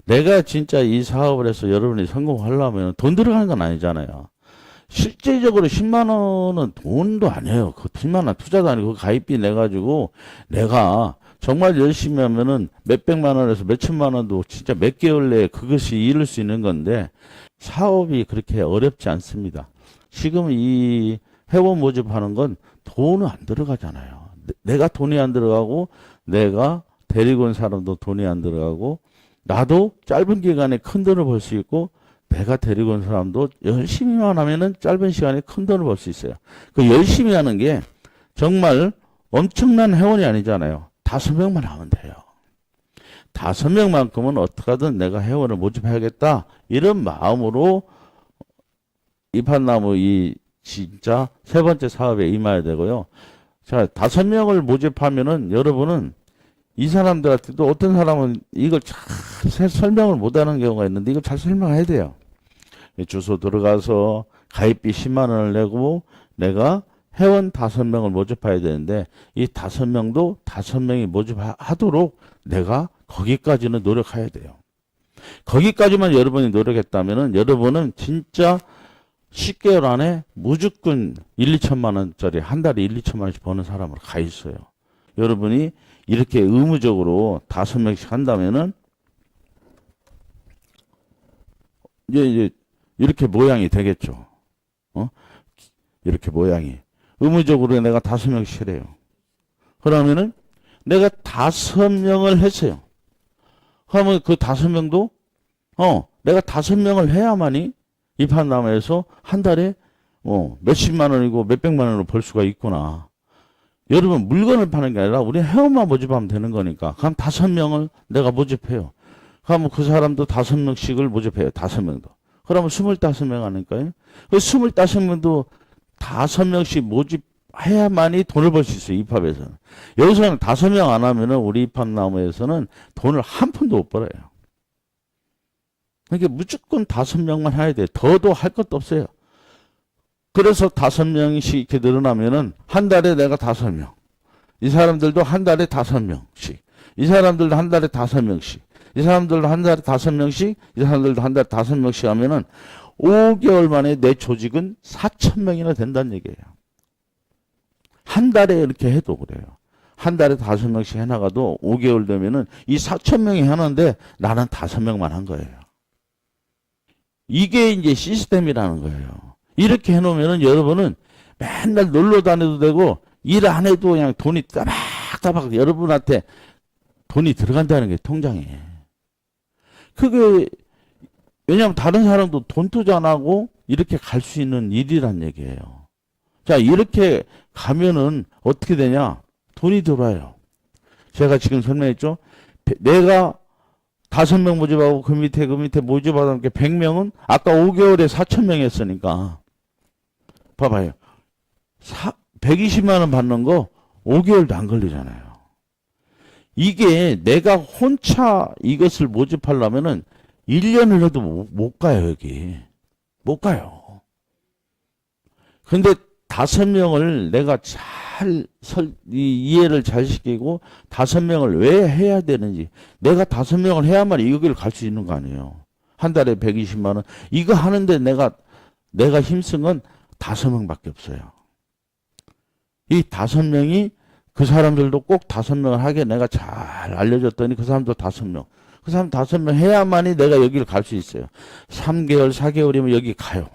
내가 진짜 이 사업을 해서 여러분이 성공하려면 돈 들어가는 건 아니잖아요. 실제적으로 10만 원은 돈도 아니에요. 그 10만 원 투자도 아니고 그 가입비 내가지고 내가 정말 열심히 하면은 몇백만 원에서 몇천만 원도 진짜 몇 개월 내에 그것이 이룰 수 있는 건데 사업이 그렇게 어렵지 않습니다. 지금 이 회원 모집하는 건 돈은 안 들어가잖아요. 내가 돈이 안 들어가고 내가 데리고 온 사람도 돈이 안 들어가고 나도 짧은 기간에 큰 돈을 벌 수 있고 내가 데리고 온 사람도 열심히만 하면은 짧은 시간에 큰 돈을 벌 수 있어요. 그 열심히 하는 게 정말 엄청난 회원이 아니잖아요. 5명만 하면 돼요. 5명만큼은 어떻게 하든 내가 회원을 모집해야겠다. 이런 마음으로 이판나무 이 진짜 세 번째 사업에 임해야 되고요. 자, 5명을 모집하면은 여러분은 이 사람들한테도 어떤 사람은 이걸 잘 설명을 못하는 경우가 있는데 이걸 잘 설명해야 돼요. 주소 들어가서 가입비 10만 원을 내고 내가 회원 5명을 모집해야 되는데 이 5명도 5명이 모집하도록 내가 거기까지는 노력해야 돼요. 거기까지만 여러분이 노력했다면은 여러분은 진짜 10개월 안에 무조건 1, 2천만 원짜리 한 달에 1, 2천만 원씩 버는 사람으로 가 있어요. 여러분이 이렇게 의무적으로 5명씩 한다면은 이제 이렇게 모양이 되겠죠. 이렇게 모양이. 의무적으로 내가 5명씩 해요. 그러면은 내가 5명을 했어요. 그러면 그 5명도 내가 5명을 해야만이 이 판남에서 한 달에 몇십만 원이고 몇백만 원을 벌 수가 있구나. 여러분 물건을 파는 게 아니라 우리 회원만 모집하면 되는 거니까. 그럼 5명을 내가 모집해요. 그러면 그 사람도 5명씩을 모집해요. 5명도. 그러면 25명 하니까요. 그 25명도 5명씩 모집해야만이 돈을 벌 수 있어요. 입합에서는. 여기서는 5명 안 하면은 우리 입합나무에서는 돈을 한 푼도 못 벌어요. 그러니까 무조건 5명만 해야 돼요. 더도 할 것도 없어요. 그래서 5명씩 이렇게 늘어나면은 한 달에 내가 5명. 이 사람들도 한 달에 5명씩. 이 사람들도 한 달에 5명씩. 이 사람들도 한 달에 5명씩. 이 사람들도 한 달에 5명씩 하면은 5개월 만에 내 조직은 4,000명이나 된다는 얘기예요. 한 달에 이렇게 해도 그래요. 한 달에 5명씩 해나가도 5개월 되면은 이 4,000명이 하는데 나는 5명만 한 거예요. 이게 이제 시스템이라는 거예요. 이렇게 해놓으면은 여러분은 맨날 놀러 다녀도 되고 일 안 해도 그냥 돈이 따박따박 여러분한테 돈이 들어간다는 게 통장에. 그게 왜냐하면 다른 사람도 돈 투자 안 하고 이렇게 갈 수 있는 일이란 얘기예요. 자, 이렇게 가면은 어떻게 되냐? 돈이 들어와요. 제가 지금 설명했죠? 내가 5명 모집하고 그 밑에 모집하던 게 100명은 아까 5개월에 4,000명 했으니까 봐봐요. 120만 원 받는 거 5개월도 안 걸리잖아요. 이게 내가 혼자 이것을 모집하려면은 1년을 해도 못 가요, 여기. 못 가요. 근데 5명을 내가 이해를 잘 시키고 5명을 왜 해야 되는지. 내가 5명을 해야만 여기를 갈 수 있는 거 아니에요. 한 달에 120만 원. 이거 하는데 내가 힘쓴 건 5명밖에 없어요. 이 5명이 그 사람들도 꼭 5명을 하게 내가 잘 알려줬더니 그 사람도 5명. 그 사람 5명 해야만이 내가 여기를 갈 수 있어요. 3개월, 4개월이면 여기 가요.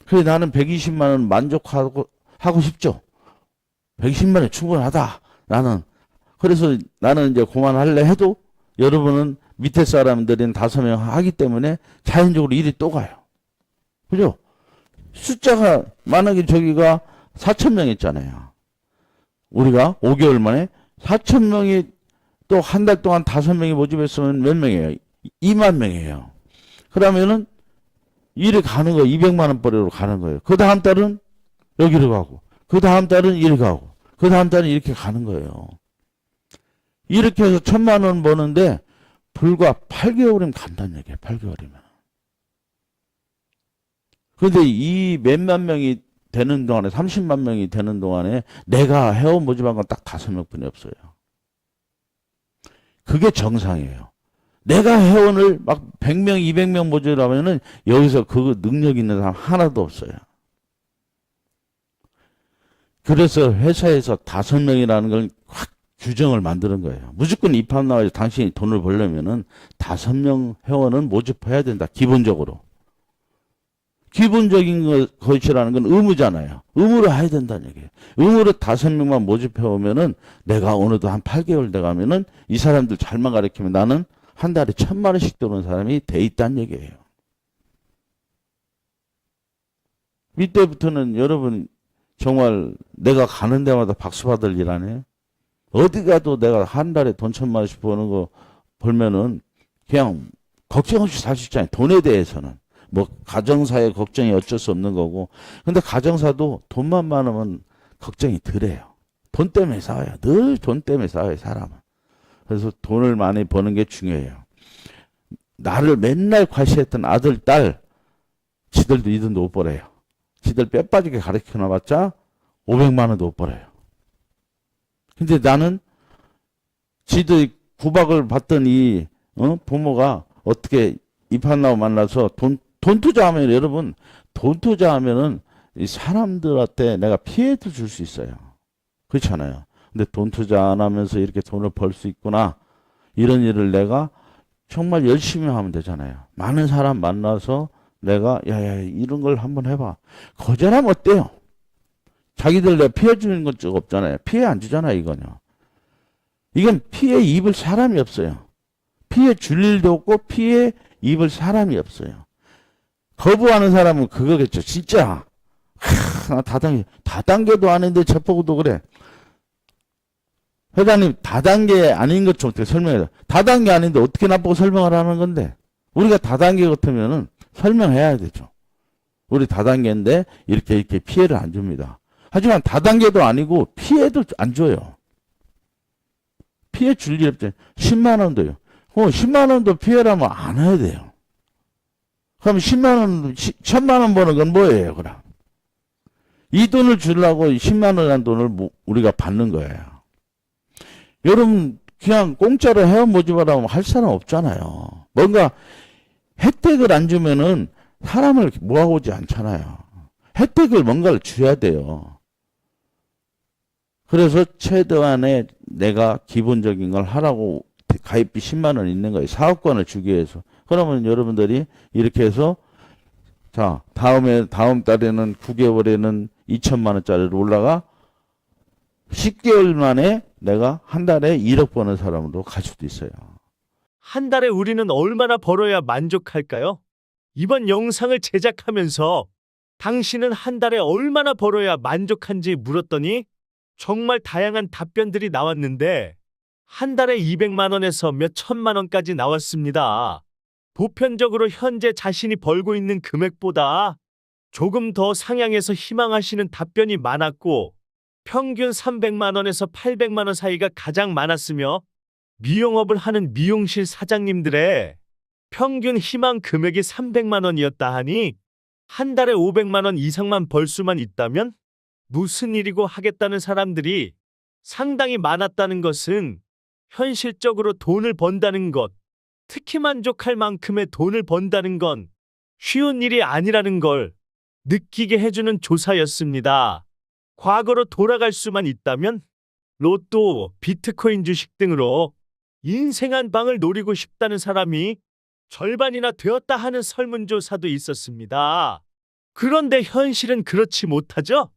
그래 나는 120만 원 만족하고 싶죠. 120만 원 충분하다. 그래서 나는 이제 그만할래 해도 여러분은 밑에 사람들은 5명 하기 때문에 자연적으로 일이 또 가요. 그죠? 숫자가 만약에 저기가 4,000명 있잖아요. 우리가 5개월 만에 4,000명이 또 한 달 동안 5명이 모집했으면 몇 명이에요? 2만 명이에요. 그러면은 일이 가는 거예요. 200만 원 벌이로 가는 거예요. 그 다음 달은 여기로 가고, 그 다음 달은 이리 가고, 그 다음 달은 이렇게 가는 거예요. 이렇게 해서 1,000만 원 버는데 불과 8개월이면 간다는 얘기예요. 8개월이면. 그런데 이 몇만 명이 되는 동안에 30만 명이 되는 동안에 내가 회원 모집한 건 딱 5명뿐이 없어요. 그게 정상이에요. 내가 회원을 막 100명, 200명 모집하면은 여기서 그 능력 있는 사람 하나도 없어요. 그래서 회사에서 5명이라는 걸 확 규정을 만드는 거예요. 무조건 입학 나와서 당신이 돈을 벌려면은 5명 회원은 모집해야 된다. 기본적으로. 기본적인 것이라는 건 의무잖아요. 의무로 해야 된다는 얘기예요. 의무로 5명만 모집해 오면은 내가 어느덧 한 8개월 돼가면은 이 사람들 잘만 가르치면 나는 한 달에 1,000만 원씩 들어오는 사람이 돼 있다는 얘기예요. 이때부터는 여러분 정말 내가 가는 데마다 박수 받을 일 아니에요? 어디 가도 내가 한 달에 돈 1,000만 원씩 버는 거 벌면은 그냥 걱정 없이 살 수 있잖아요. 돈에 대해서는. 뭐 가정사의 걱정이 어쩔 수 없는 거고. 근데 가정사도 돈만 많으면 걱정이 덜해요. 돈 때문에 싸워요. 늘 돈 때문에 싸워요, 사람은. 그래서 돈을 많이 버는 게 중요해요. 나를 맨날 과시했던 아들, 딸, 지들도 이 돈도 못 벌어요. 지들 뼈 빠지게 가르쳐 놔봤자 500만 원도 못 벌어요. 근데 나는 지들 구박을 받던 이 부모가 어떻게 입학나고 만나서 돈 투자하면 여러분 돈 투자하면은 이 사람들한테 내가 피해도 줄 수 있어요. 그렇잖아요. 근데 돈 투자 안 하면서 이렇게 돈을 벌 수 있구나. 이런 일을 내가 정말 열심히 하면 되잖아요. 많은 사람 만나서 내가 야야 이런 걸 한번 해봐. 거절하면 어때요? 자기들 내가 피해 주는 건 없잖아요. 피해 안 주잖아요, 이거는. 이건 피해 입을 사람이 없어요. 피해 줄 일도 없고 피해 입을 사람이 없어요. 거부하는 사람은 그거겠죠. 진짜. 나 다단계도 아닌데 저보고도 그래. 회장님 다단계 아닌 것 좀 어떻게 설명해요. 다단계 아닌데 어떻게 나쁘고 설명을 하는 건데. 우리가 다단계 같으면은 설명해야 되죠. 우리 다단계인데 이렇게 피해를 안 줍니다. 하지만 다단계도 아니고 피해도 안 줘요. 피해 줄 일 없잖아요. 10만 원도요. 10만 원도 피해라면 안 해야 돼요. 그럼 10만 원, 1,000만 원 버는 건 뭐예요, 그럼? 이 돈을 주려고 10만 원이라는 돈을 우리가 받는 거예요. 여러분, 그냥 공짜로 회원 모집하라고 할 사람 없잖아요. 뭔가 혜택을 안 주면은 사람을 모아오지 않잖아요. 혜택을 뭔가를 줘야 돼요. 그래서 최대한의 내가 기본적인 걸 하라고 가입비 10만 원 있는 거예요. 사업권을 주기 위해서. 그러면 여러분들이 이렇게 해서 자, 다음 달에는 9개월에는 2천만 원짜리로 올라가 10개월 만에 내가 한 달에 1억 버는 사람으로 갈 수도 있어요. 한 달에 우리는 얼마나 벌어야 만족할까요? 이번 영상을 제작하면서 당신은 한 달에 얼마나 벌어야 만족한지 물었더니 정말 다양한 답변들이 나왔는데 한 달에 200만 원에서 몇 천만 원까지 나왔습니다. 보편적으로 현재 자신이 벌고 있는 금액보다 조금 더 상향해서 희망하시는 답변이 많았고 평균 300만 원에서 800만 원 사이가 가장 많았으며 미용업을 하는 미용실 사장님들의 평균 희망 금액이 300만 원이었다 하니 한 달에 500만 원 이상만 벌 수만 있다면 무슨 일이고 하겠다는 사람들이 상당히 많았다는 것은 현실적으로 돈을 번다는 것, 특히 만족할 만큼의 돈을 번다는 건 쉬운 일이 아니라는 걸 느끼게 해주는 조사였습니다. 과거로 돌아갈 수만 있다면 로또, 비트코인 주식 등으로 인생 한 방을 노리고 싶다는 사람이 절반이나 되었다 하는 설문조사도 있었습니다. 그런데 현실은 그렇지 못하죠?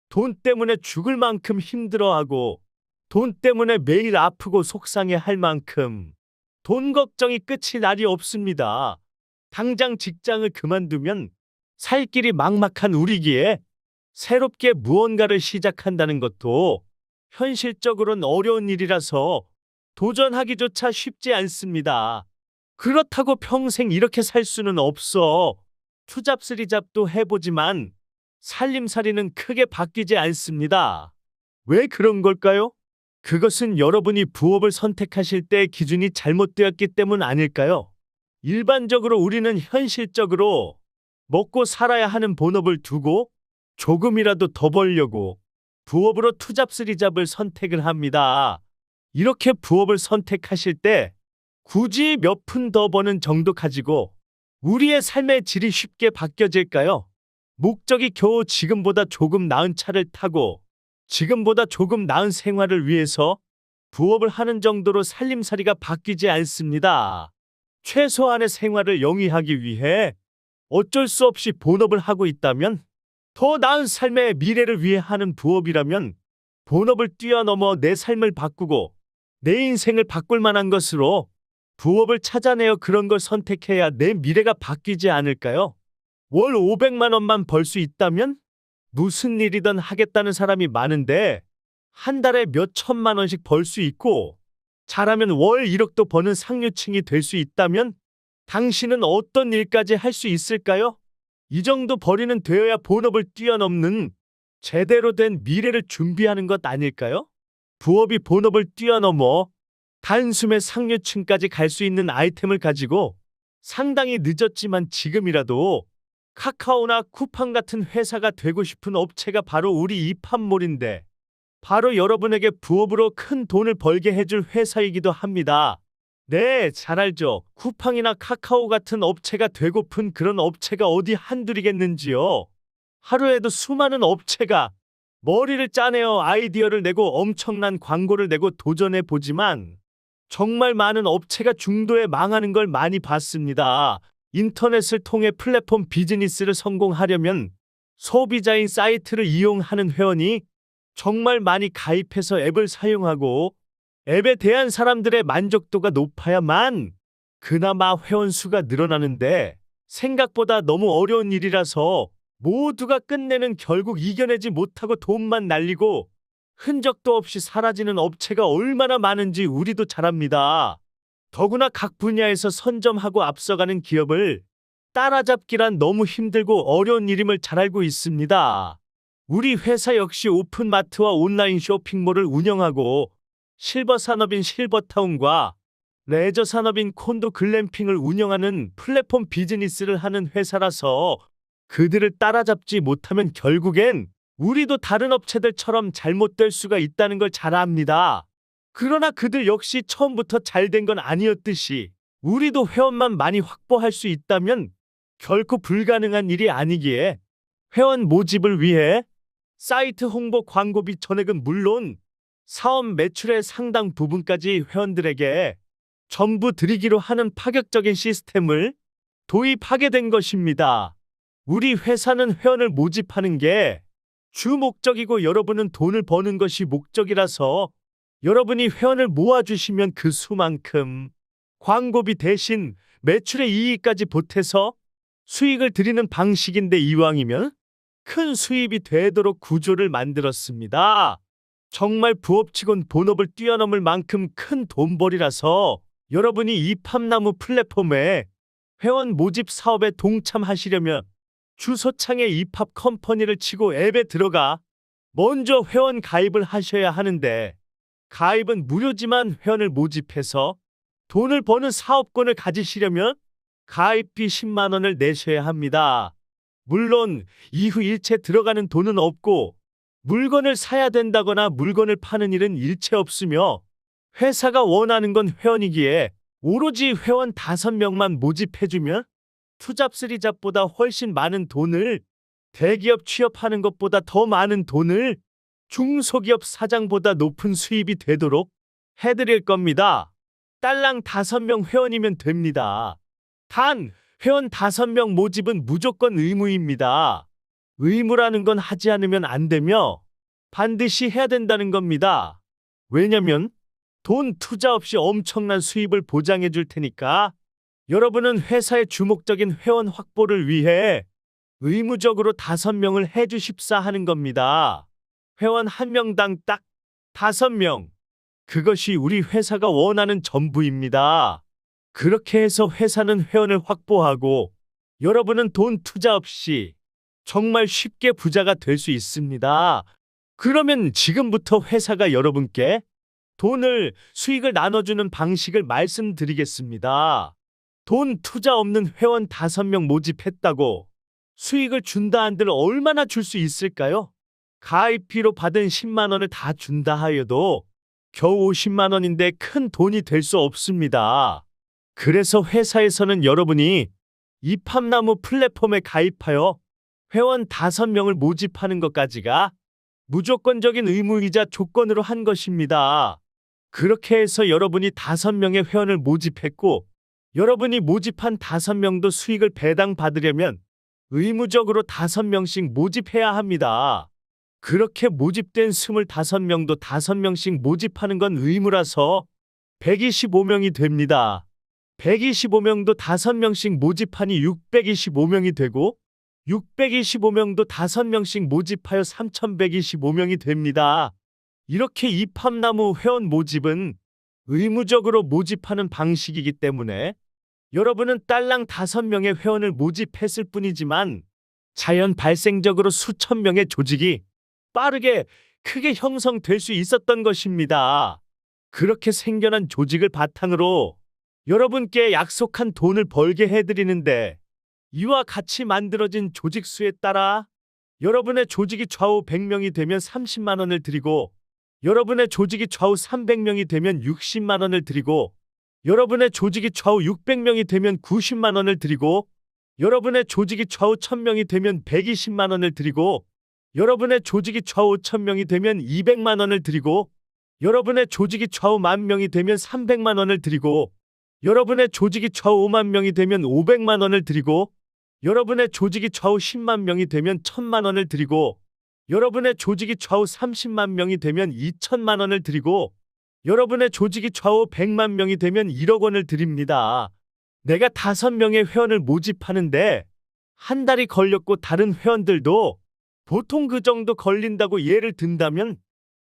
돈 때문에 죽을 만큼 힘들어하고 돈 때문에 매일 아프고 속상해할 만큼 돈 걱정이 끝이 날이 없습니다. 당장 직장을 그만두면 살 길이 막막한 우리기에 새롭게 무언가를 시작한다는 것도 현실적으로는 어려운 일이라서 도전하기조차 쉽지 않습니다. 그렇다고 평생 이렇게 살 수는 없어. 투잡스리잡도 해보지만 살림살이는 크게 바뀌지 않습니다. 왜 그런 걸까요? 그것은 여러분이 부업을 선택하실 때 기준이 잘못되었기 때문 아닐까요? 일반적으로 우리는 현실적으로 먹고 살아야 하는 본업을 두고 조금이라도 더 벌려고 부업으로 투잡스리잡을 선택을 합니다. 이렇게 부업을 선택하실 때 굳이 몇 푼 더 버는 정도 가지고 우리의 삶의 질이 쉽게 바뀌어질까요? 목적이 겨우 지금보다 조금 나은 차를 타고 지금보다 조금 나은 생활을 위해서 부업을 하는 정도로 살림살이가 바뀌지 않습니다. 최소한의 생활을 영위하기 위해 어쩔 수 없이 본업을 하고 있다면, 더 나은 삶의 미래를 위해 하는 부업이라면 본업을 뛰어넘어 내 삶을 바꾸고 내 인생을 바꿀 만한 것으로 부업을 찾아내어 그런 걸 선택해야 내 미래가 바뀌지 않을까요? 월 500만 원만 벌 수 있다면 무슨 일이든 하겠다는 사람이 많은데, 한 달에 몇 천만 원씩 벌 수 있고 잘하면 월 1억도 버는 상류층이 될 수 있다면 당신은 어떤 일까지 할 수 있을까요? 이 정도 벌이는 되어야 본업을 뛰어넘는 제대로 된 미래를 준비하는 것 아닐까요? 부업이 본업을 뛰어넘어 단숨에 상류층까지 갈 수 있는 아이템을 가지고 상당히 늦었지만 지금이라도 카카오나 쿠팡 같은 회사가 되고 싶은 업체가 바로 우리 이팝몰인데, 바로 여러분에게 부업으로 큰 돈을 벌게 해줄 회사이기도 합니다. 네, 잘 알죠. 쿠팡이나 카카오 같은 업체가 되고픈 그런 업체가 어디 한둘이겠는지요. 하루에도 수많은 업체가 머리를 짜내어 아이디어를 내고 엄청난 광고를 내고 도전해 보지만 정말 많은 업체가 중도에 망하는 걸 많이 봤습니다. 인터넷을 통해 플랫폼 비즈니스를 성공하려면 소비자인 사이트를 이용하는 회원이 정말 많이 가입해서 앱을 사용하고 앱에 대한 사람들의 만족도가 높아야만 그나마 회원 수가 늘어나는데, 생각보다 너무 어려운 일이라서 모두가 끝내는 결국 이겨내지 못하고 돈만 날리고 흔적도 없이 사라지는 업체가 얼마나 많은지 우리도 잘 압니다. 더구나 각 분야에서 선점하고 앞서가는 기업을 따라잡기란 너무 힘들고 어려운 일임을 잘 알고 있습니다. 우리 회사 역시 오픈마트와 온라인 쇼핑몰을 운영하고 실버 산업인 실버타운과 레저 산업인 콘도 글램핑을 운영하는 플랫폼 비즈니스를 하는 회사라서 그들을 따라잡지 못하면 결국엔 우리도 다른 업체들처럼 잘못될 수가 있다는 걸 잘 압니다. 그러나 그들 역시 처음부터 잘된 건 아니었듯이 우리도 회원만 많이 확보할 수 있다면 결코 불가능한 일이 아니기에 회원 모집을 위해 사이트 홍보 광고비 전액은 물론 사업 매출의 상당 부분까지 회원들에게 전부 드리기로 하는 파격적인 시스템을 도입하게 된 것입니다. 우리 회사는 회원을 모집하는 게 주 목적이고 여러분은 돈을 버는 것이 목적이라서 여러분이 회원을 모아주시면 그 수만큼 광고비 대신 매출의 이익까지 보태서 수익을 드리는 방식인데, 이왕이면 큰 수입이 되도록 구조를 만들었습니다. 정말 부업치곤 본업을 뛰어넘을 만큼 큰 돈벌이라서 여러분이 이팝나무 플랫폼에 회원 모집 사업에 동참하시려면 주소창에 이팝 컴퍼니를 치고 앱에 들어가 먼저 회원 가입을 하셔야 하는데, 가입은 무료지만 회원을 모집해서 돈을 버는 사업권을 가지시려면 가입비 10만 원을 내셔야 합니다. 물론 이후 일체 들어가는 돈은 없고 물건을 사야 된다거나 물건을 파는 일은 일체 없으며, 회사가 원하는 건 회원이기에 오로지 회원 5명만 모집해주면 투잡쓰리잡보다 훨씬 많은 돈을, 대기업 취업하는 것보다 더 많은 돈을, 중소기업 사장보다 높은 수입이 되도록 해드릴 겁니다. 딸랑 5명 회원이면 됩니다. 단, 회원 5명 모집은 무조건 의무입니다. 의무라는 건 하지 않으면 안 되며 반드시 해야 된다는 겁니다. 왜냐면 돈 투자 없이 엄청난 수입을 보장해 줄 테니까 여러분은 회사의 주목적인 회원 확보를 위해 의무적으로 5명을 해주십사 하는 겁니다. 회원 1명당 딱 5명. 그것이 우리 회사가 원하는 전부입니다. 그렇게 해서 회사는 회원을 확보하고 여러분은 돈 투자 없이 정말 쉽게 부자가 될 수 있습니다. 그러면 지금부터 회사가 여러분께 수익을 나눠주는 방식을 말씀드리겠습니다. 돈 투자 없는 회원 5명 모집했다고 수익을 준다 한들 얼마나 줄 수 있을까요? 가입비로 받은 10만 원을 다 준다 하여도 겨우 50만 원인데 큰 돈이 될 수 없습니다. 그래서 회사에서는 여러분이 이팝나무 플랫폼에 가입하여 회원 5명을 모집하는 것까지가 무조건적인 의무이자 조건으로 한 것입니다. 그렇게 해서 여러분이 5명의 회원을 모집했고, 여러분이 모집한 5명도 수익을 배당받으려면 의무적으로 5명씩 모집해야 합니다. 그렇게 모집된 25명도 5명씩 모집하는 건 의무라서 125명이 됩니다. 125명도 5명씩 모집하니 625명이 되고, 625명도 5명씩 모집하여 3125명이 됩니다. 이렇게 이팝나무 회원 모집은 의무적으로 모집하는 방식이기 때문에 여러분은 딸랑 5명의 회원을 모집했을 뿐이지만 자연 발생적으로 수천 명의 조직이 빠르게 크게 형성될 수 있었던 것입니다. 그렇게 생겨난 조직을 바탕으로 여러분께 약속한 돈을 벌게 해드리는데, 이와 같이 만들어진 조직 수에 따라 여러분의 조직이 좌우 100명이 되면 30만 원을 드리고, 여러분의 조직이 좌우 300명이 되면 60만 원을 드리고, 여러분의 조직이 좌우 600명이 되면 90만 원을 드리고, 여러분의 조직이 좌우 1000명이 되면 120만 원을 드리고, 여러분의 조직이 좌우 5000명이 되면 200만 원을 드리고, 여러분의 조직이 좌우 10,000명이 되면 300만 원을 드리고, 여러분의 조직이 좌우 5만 명이 되면 500만 원을 드리고, 여러분의 조직이 좌우 10만 명이 되면 1000만 원을 드리고, 여러분의 조직이 좌우 30만 명이 되면 2천만 원을 드리고, 여러분의 조직이 좌우 100만 명이 되면 1억 원을 드립니다. 내가 5명의 회원을 모집하는데 한 달이 걸렸고 다른 회원들도 보통 그 정도 걸린다고 예를 든다면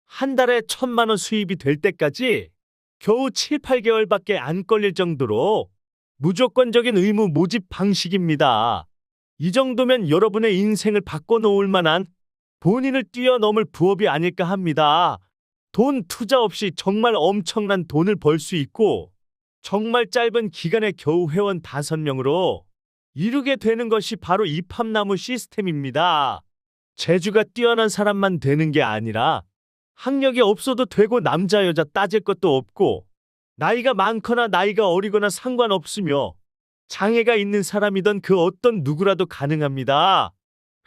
한 달에 1,000만 원 수입이 될 때까지 겨우 7, 8개월밖에 안 걸릴 정도로 무조건적인 의무 모집 방식입니다. 이 정도면 여러분의 인생을 바꿔놓을 만한 본인을 뛰어넘을 부업이 아닐까 합니다. 돈 투자 없이 정말 엄청난 돈을 벌 수 있고, 정말 짧은 기간에 겨우 회원 5명으로 이루게 되는 것이 바로 이팝나무 시스템입니다. 재주가 뛰어난 사람만 되는 게 아니라 학력이 없어도 되고 남자 여자 따질 것도 없고 나이가 많거나 나이가 어리거나 상관없으며 장애가 있는 사람이던 그 어떤 누구라도 가능합니다.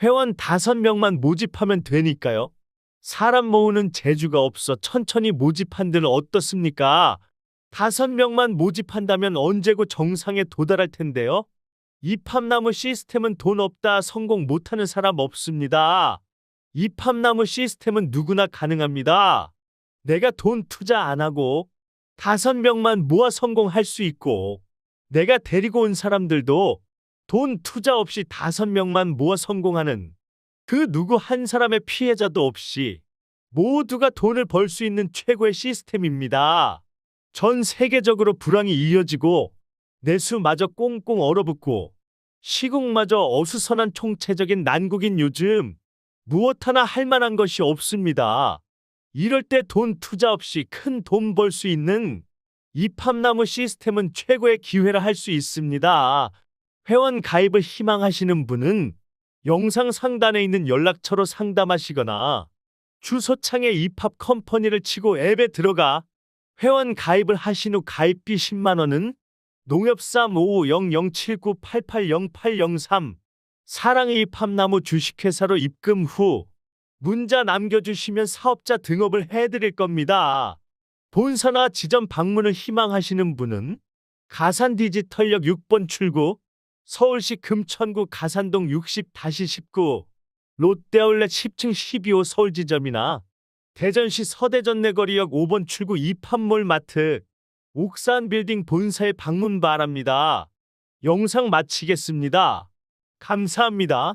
회원 5명만 모집하면 되니까요. 사람 모으는 재주가 없어 천천히 모집한들 어떻습니까? 5명만 모집한다면 언제고 정상에 도달할 텐데요. 이팝나무 시스템은 돈 없다 성공 못하는 사람 없습니다. 이팝나무 시스템은 누구나 가능합니다. 내가 돈 투자 안 하고 5명만 모아 성공할 수 있고, 내가 데리고 온 사람들도 돈 투자 없이 5명만 모아 성공하는 그 누구 한 사람의 피해자도 없이 모두가 돈을 벌 수 있는 최고의 시스템입니다. 전 세계적으로 불황이 이어지고 내수마저 꽁꽁 얼어붙고 시국마저 어수선한 총체적인 난국인 요즘 무엇 하나 할 만한 것이 없습니다. 이럴 때 돈 투자 없이 큰 돈 벌 수 있는 이팝나무 시스템은 최고의 기회라 할 수 있습니다. 회원 가입을 희망하시는 분은 영상 상단에 있는 연락처로 상담하시거나 주소창에 이팝 컴퍼니를 치고 앱에 들어가 회원 가입을 하신 후 가입비 10만 원은 농협 3550-079-880803 사랑의 이팝나무 주식회사로 입금 후 문자 남겨주시면 사업자 등업을 해드릴 겁니다. 본사나 지점 방문을 희망하시는 분은 가산 디지털역 6번 출구, 서울시 금천구 가산동 60-19, 롯데아울렛 10층 12호 서울지점이나 대전시 서대전내거리역 5번 출구 이팝몰 마트, 옥산 빌딩 본사에 방문 바랍니다. 영상 마치겠습니다. 감사합니다.